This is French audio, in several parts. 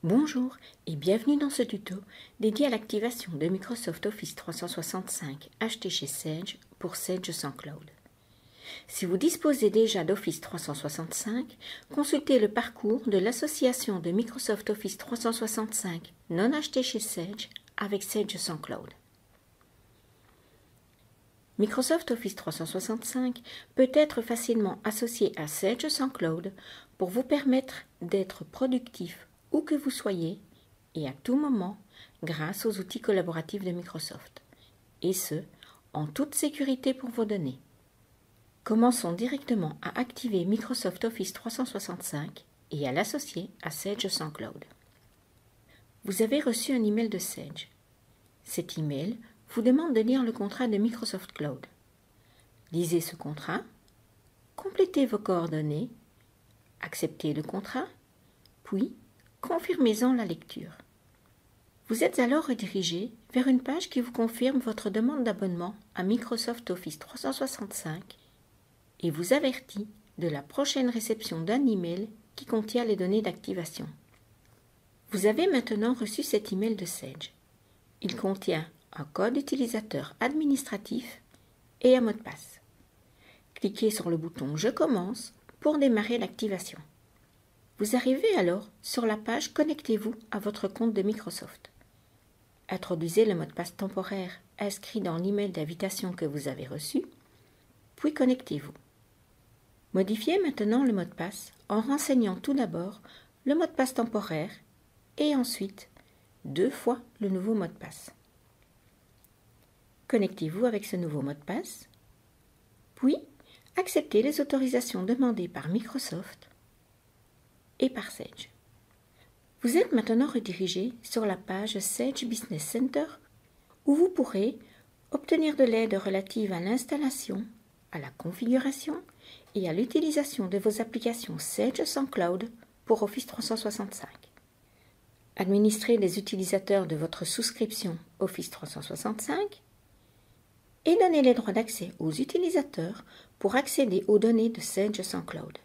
Bonjour et bienvenue dans ce tuto dédié à l'activation de Microsoft Office 365 acheté chez Sage pour Sage sans Cloud. Si vous disposez déjà d'Office 365, consultez le parcours de l'association de Microsoft Office 365 non acheté chez Sage avec Sage sans Cloud. Microsoft Office 365 peut être facilement associé à Sage sans Cloud pour vous permettre d'être productif où que vous soyez et à tout moment grâce aux outils collaboratifs de Microsoft, et ce, en toute sécurité pour vos données. Commençons directement à activer Microsoft Office 365 et à l'associer à Sage sans Cloud. Vous avez reçu un email de Sage. Cet email vous demande de lire le contrat de Microsoft Cloud. Lisez ce contrat, complétez vos coordonnées, acceptez le contrat, puis confirmez-en la lecture. Vous êtes alors redirigé vers une page qui vous confirme votre demande d'abonnement à Microsoft Office 365 et vous avertit de la prochaine réception d'un email qui contient les données d'activation. Vous avez maintenant reçu cet email de Sage. Il contient un code utilisateur administratif et un mot de passe. Cliquez sur le bouton « Je commence » pour démarrer l'activation. Vous arrivez alors sur la page « Connectez-vous à votre compte de Microsoft ». Introduisez le mot de passe temporaire inscrit dans l'email d'invitation que vous avez reçu, puis connectez-vous. Modifiez maintenant le mot de passe en renseignant tout d'abord le mot de passe temporaire et ensuite 2 fois le nouveau mot de passe. Connectez-vous avec ce nouveau mot de passe, puis acceptez les autorisations demandées par Microsoft et par Sage. Vous êtes maintenant redirigé sur la page Sage Business Center où vous pourrez obtenir de l'aide relative à l'installation, à la configuration et à l'utilisation de vos applications Sage sans Cloud pour Office 365. Administrer les utilisateurs de votre souscription Office 365 et donner les droits d'accès aux utilisateurs pour accéder aux données de Sage sans Cloud.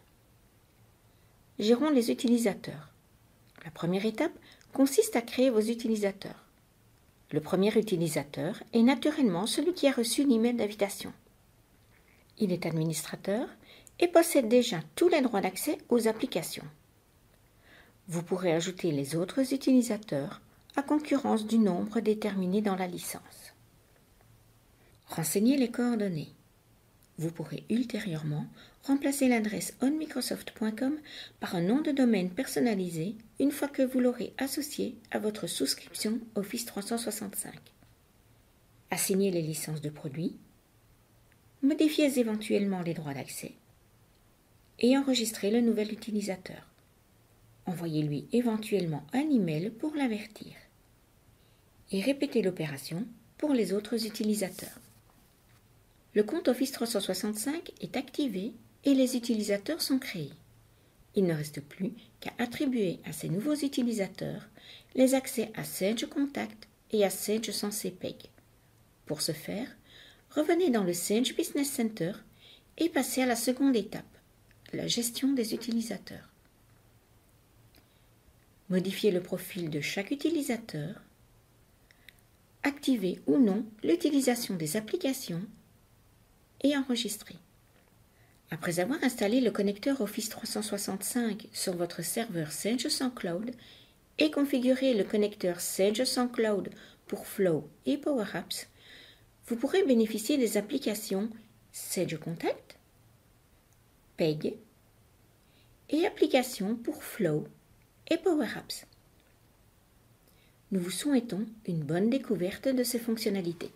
Gérons les utilisateurs. La première étape consiste à créer vos utilisateurs. Le premier utilisateur est naturellement celui qui a reçu l'email d'invitation. Il est administrateur et possède déjà tous les droits d'accès aux applications. Vous pourrez ajouter les autres utilisateurs à concurrence du nombre déterminé dans la licence. Renseignez les coordonnées. Vous pourrez ultérieurement remplacer l'adresse onmicrosoft.com par un nom de domaine personnalisé une fois que vous l'aurez associé à votre souscription Office 365. Assignez les licences de produits, modifiez éventuellement les droits d'accès et enregistrez le nouvel utilisateur. Envoyez-lui éventuellement un email pour l'avertir et répétez l'opération pour les autres utilisateurs. Le compte Office 365 est activé et les utilisateurs sont créés. Il ne reste plus qu'à attribuer à ces nouveaux utilisateurs les accès à Sage Contact et à Sage Sensei Peg. Pour ce faire, revenez dans le Sage Business Center et passez à la seconde étape, la gestion des utilisateurs. Modifiez le profil de chaque utilisateur, activez ou non l'utilisation des applications et enregistrer. Après avoir installé le connecteur Office 365 sur votre serveur Sage sans Cloud et configuré le connecteur Sage sans Cloud pour Flow et Power Apps, vous pourrez bénéficier des applications Sage Contact, Peg et applications pour Flow et Power Apps. Nous vous souhaitons une bonne découverte de ces fonctionnalités.